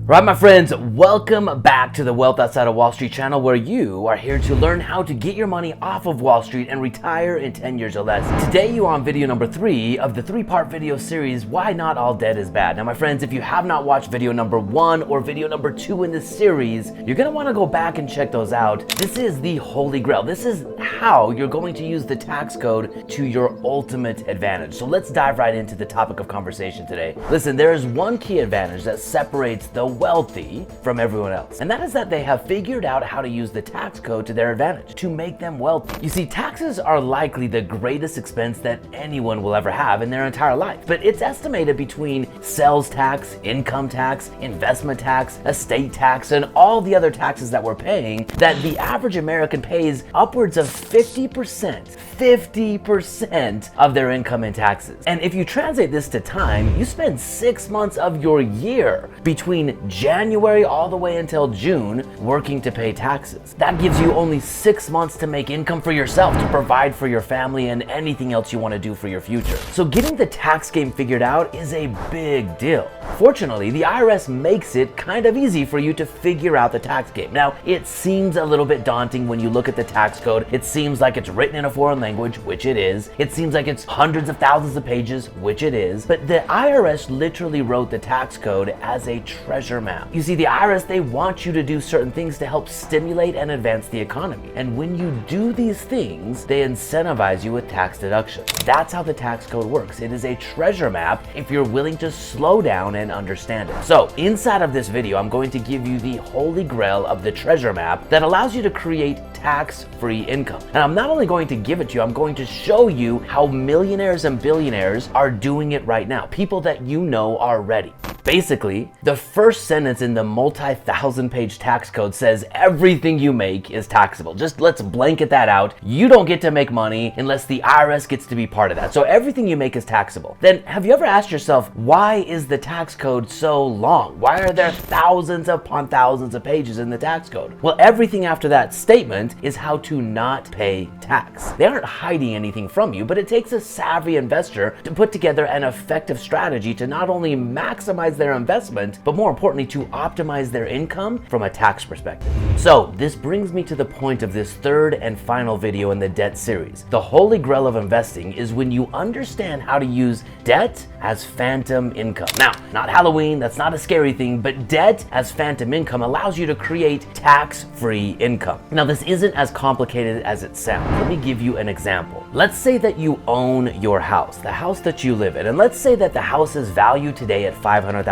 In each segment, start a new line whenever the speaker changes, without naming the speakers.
Right, my friends, welcome back to the Wealth Outside of Wall Street channel, where you are here to learn how to get your money off of Wall Street and retire in 10 years or less. Today, you are on video number 3 of the 3-part video series, Why Not All Debt is Bad. Now, my friends, if you have not watched video number 1 or video number 2 in this series, you're going to want to go back and check those out. This is the holy grail. This is how you're going to use the tax code to your ultimate advantage. So let's dive right into the topic of conversation today. Listen, there is one key advantage that separates the wealthy from everyone else, and that is that they have figured out how to use the tax code to their advantage to make them wealthy. You see, taxes are likely the greatest expense that anyone will ever have in their entire life, but it's estimated between sales tax, income tax, investment tax, estate tax, and all the other taxes that we're paying, that the average American pays upwards of 50% of their income in taxes. And if you translate this to time, you spend 6 months of your year between January all the way until June working to pay taxes. That gives you only 6 months to make income for yourself, to provide for your family and anything else you want to do for your future. So getting the tax game figured out is a big deal. Fortunately, the IRS makes it kind of easy for you to figure out the tax game. Now, it seems a little bit daunting when you look at the tax code. It seems like it's written in a foreign language, which it is. It seems like it's hundreds of thousands of pages, which it is. But the IRS literally wrote the tax code as a treasure map. You see, the IRS, they want you to do certain things to help stimulate and advance the economy. And when you do these things, they incentivize you with tax deductions. That's how the tax code works. It is a treasure map if you're willing to slow down and understand it. So inside of this video, I'm going to give you the holy grail of the treasure map that allows you to create tax-free income. And I'm not only going to give it to you, I'm going to show you how millionaires and billionaires are doing it right now. People that you know are ready. Basically, the first sentence in the multi-thousand page tax code says everything you make is taxable. Just let's blanket that out. You don't get to make money unless the IRS gets to be part of that. So everything you make is taxable. Then have you ever asked yourself, why is the tax code so long? Why are there thousands upon thousands of pages in the tax code? Well, everything after that statement is how to not pay tax. They aren't hiding anything from you, but it takes a savvy investor to put together an effective strategy to not only maximize their investment, but more importantly, to optimize their income from a tax perspective. So this brings me to the point of this third and final video in the debt series. The holy grail of investing is when you understand how to use debt as phantom income. Now, not Halloween, that's not a scary thing, but debt as phantom income allows you to create tax-free income. Now, this isn't as complicated as it sounds. Let me give you an example. Let's say that you own your house, the house that you live in, and let's say that the house is valued today at $500,000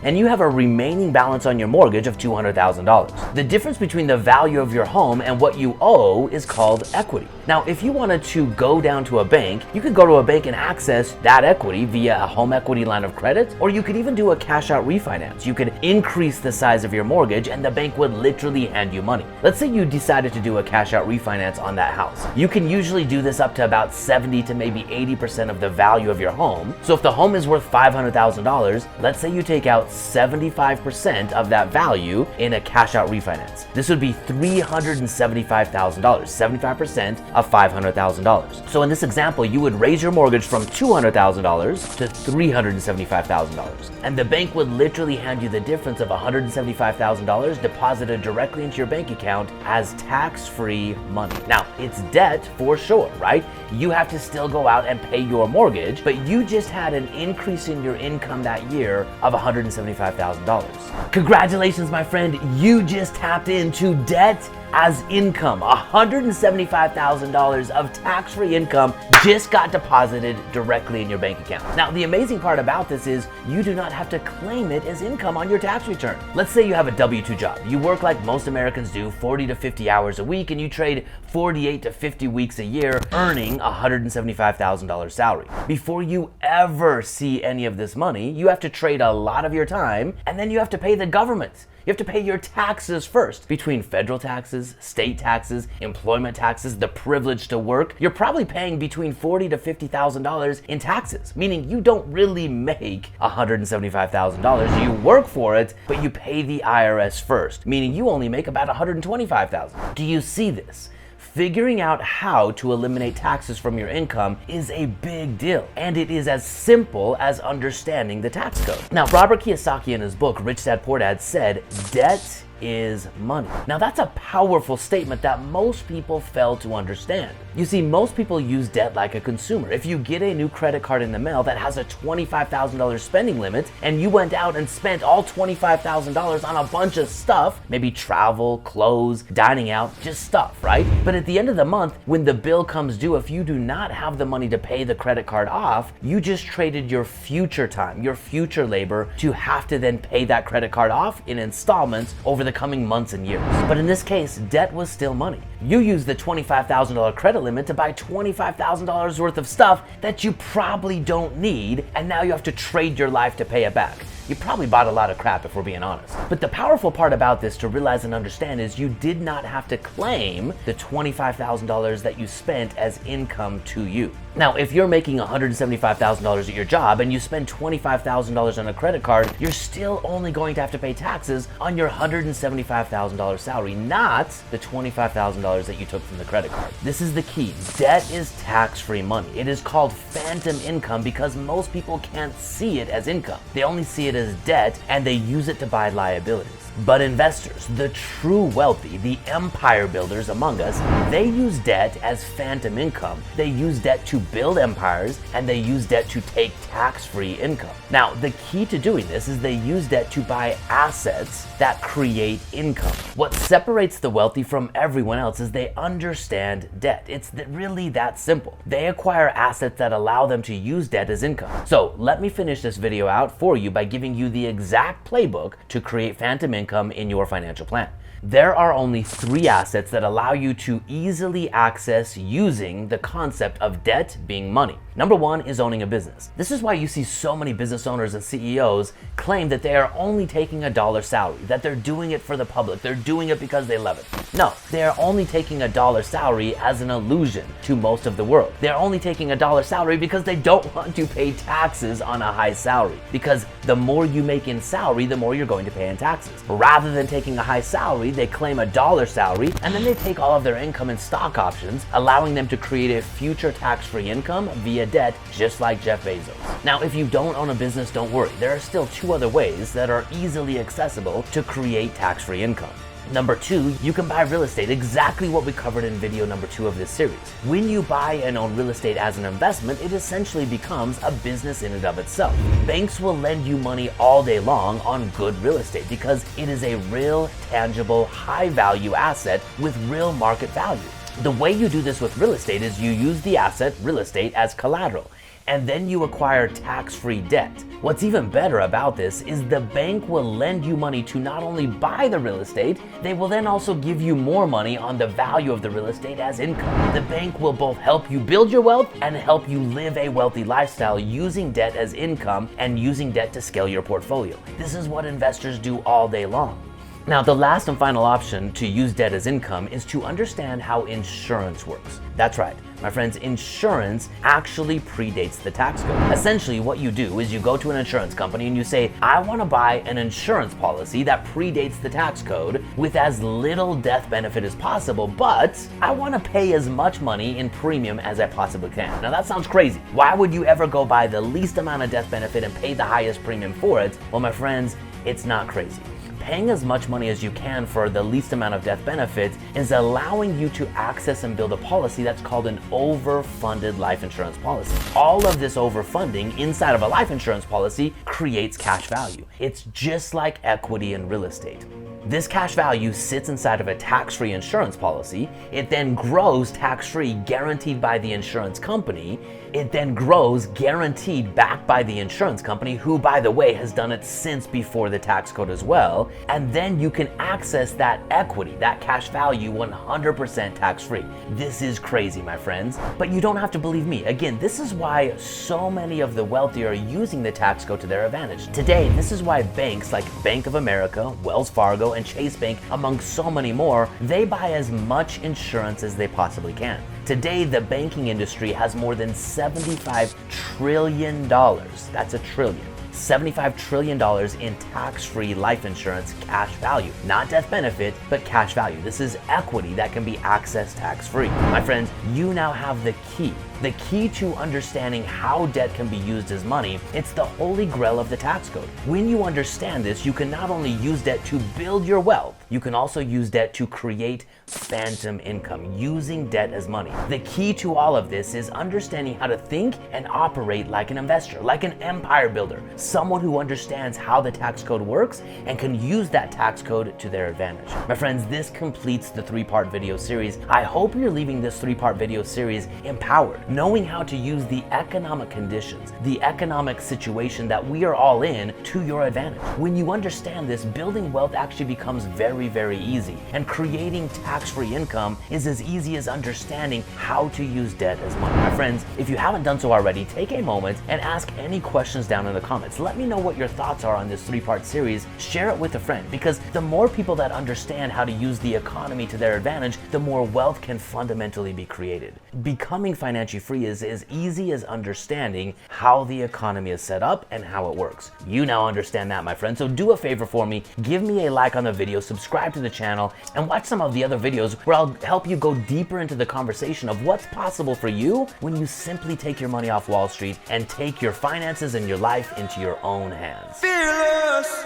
and you have a remaining balance on your mortgage of $200,000. The difference between the value of your home and what you owe is called equity. Now, if you wanted to go down to a bank, you could go to a bank and access that equity via a home equity line of credit, or you could even do a cash out refinance. You could increase the size of your mortgage and the bank would literally hand you money. Let's say you decided to do a cash out refinance on that house. You can usually do this up to about 70 to maybe 80% of the value of your home. So if the home is worth $500,000, let's say you take out 75% of that value in a cash out refinance. This would be $375,000, 75% of $500,000. So in this example, you would raise your mortgage from $200,000 to $375,000. And the bank would literally hand you the difference of $175,000 deposited directly into your bank account as tax-free money. Now, it's debt for sure, right? You have to still go out and pay your mortgage, but you just had an increase in your income that year of $175,000. Congratulations, my friend. You just tapped into debt as income. $175,000 of tax-free income just got deposited directly in your bank account. Now, the amazing part about this is you do not have to claim it as income on your tax return. Let's say you have a W-2 job. You work like most Americans do, 40 to 50 hours a week, and you trade 48 to 50 weeks a year, earning $175,000 salary. Before you ever see any of this money, you have to trade a lot of your time, and then you have to pay the government. You have to pay your taxes first. Between federal taxes, state taxes, employment taxes, the privilege to work, you're probably paying between $40,000 to $50,000 in taxes, meaning you don't really make $175,000. You work for it, but you pay the IRS first, meaning you only make about $125,000. Do you see this? Figuring out how to eliminate taxes from your income is a big deal, and it is as simple as understanding the tax code. Now, Robert Kiyosaki in his book, Rich Dad Poor Dad, said, "Debt is money." Now that's a powerful statement that most people fail to understand. You see, most people use debt like a consumer. If you get a new credit card in the mail that has a $25,000 spending limit and you went out and spent all $25,000 on a bunch of stuff, maybe travel, clothes, dining out, just stuff, right? But at the end of the month, when the bill comes due, if you do not have the money to pay the credit card off, you just traded your future time, your future labor to have to then pay that credit card off in installments over the coming months and years. But in this case, debt was still money. You used the $25,000 credit limit to buy $25,000 worth of stuff that you probably don't need, and now you have to trade your life to pay it back. You probably bought a lot of crap if we're being honest. But the powerful part about this to realize and understand is you did not have to claim the $25,000 that you spent as income to you. Now, if you're making $175,000 at your job and you spend $25,000 on a credit card, you're still only going to have to pay taxes on your $175,000 salary, not the $25,000 that you took from the credit card. This is the key. Debt is tax-free money. It is called phantom income because most people can't see it as income. They only see it as debt, and they use it to buy liabilities. But investors, the true wealthy, the empire builders among us, they use debt as phantom income. They use debt to build empires, and they use debt to take tax-free income. Now, the key to doing this is they use debt to buy assets that create income. What separates the wealthy from everyone else is they understand debt. It's really that simple. They acquire assets that allow them to use debt as income. So let me finish this video out for you by giving you the exact playbook to create phantom income in your financial plan. There are only 3 assets that allow you to easily access using the concept of debt being money. Number 1 is owning a business. This is why you see so many business owners and CEOs claim that they are only taking a dollar salary, that they're doing it for the public, they're doing it because they love it. No, they are only taking a dollar salary as an illusion to most of the world. They're only taking a dollar salary because they don't want to pay taxes on a high salary, because the more you make in salary, the more you're going to pay in taxes. Rather than taking a high salary, they claim a dollar salary, and then they take all of their income in stock options, allowing them to create a future tax-free income via debt, just like Jeff Bezos. Now, if you don't own a business, don't worry. There are still 2 other ways that are easily accessible to create tax-free income. Number 2, you can buy real estate, exactly what we covered in video number 2 of this series. When you buy and own real estate as an investment, it essentially becomes a business in and of itself. Banks will lend you money all day long on good real estate because it is a real, tangible, high-value asset with real market value. The way you do this with real estate is you use the asset, real estate, as collateral, and then you acquire tax-free debt. What's even better about this is the bank will lend you money to not only buy the real estate, they will then also give you more money on the value of the real estate as income. The bank will both help you build your wealth and help you live a wealthy lifestyle using debt as income and using debt to scale your portfolio. This is what investors do all day long. Now, the last and final option to use debt as income is to understand how insurance works. That's right, my friends, insurance actually predates the tax code. Essentially, what you do is you go to an insurance company and you say, I want to buy an insurance policy that predates the tax code with as little death benefit as possible, but I want to pay as much money in premium as I possibly can. Now, that sounds crazy. Why would you ever go buy the least amount of death benefit and pay the highest premium for it? Well, my friends, it's not crazy. Paying as much money as you can for the least amount of death benefit is allowing you to access and build a policy that's called an overfunded life insurance policy. All of this overfunding inside of a life insurance policy creates cash value. It's just like equity in real estate. This cash value sits inside of a tax-free insurance policy. It then grows tax-free, guaranteed by the insurance company. It then grows guaranteed back by the insurance company, who, by the way, has done it since before the tax code as well. And then you can access that equity, that cash value, 100% tax-free. This is crazy, my friends. But you don't have to believe me. Again, this is why so many of the wealthy are using the tax code to their advantage. Today, this is why banks like Bank of America, Wells Fargo, and Chase Bank, among so many more, they buy as much insurance as they possibly can. Today, the banking industry has more than $75 trillion. That's a trillion. $75 trillion in tax-free life insurance cash value. Not death benefit, but cash value. This is equity that can be accessed tax-free. My friends, you now have the key. The key to understanding how debt can be used as money. It's the holy grail of the tax code. When you understand this, you can not only use debt to build your wealth, you can also use debt to create phantom income, using debt as money. The key to all of this is understanding how to think and operate like an investor, like an empire builder, someone who understands how the tax code works and can use that tax code to their advantage. My friends, this completes the 3-part video series. I hope you're leaving this 3-part video series empowered, knowing how to use the economic conditions, the economic situation that we are all in to your advantage. When you understand this, building wealth actually becomes very, very easy, and creating tax-free income is as easy as understanding how to use debt as money. My friends, if you haven't done so already, take a moment and ask any questions down in the comments. Let me know what your thoughts are on this 3-part series. Share it with a friend, because the more people that understand how to use the economy to their advantage, the more wealth can fundamentally be created. Becoming financially free is as easy as understanding how the economy is set up and how it works. You now understand that, my friend. So do a favor for me, give me a like on the video, subscribe to the channel, and watch some of the other videos where I'll help you go deeper into the conversation of what's possible for you when you simply take your money off Wall Street and take your finances and your life into your own hands. Fearless.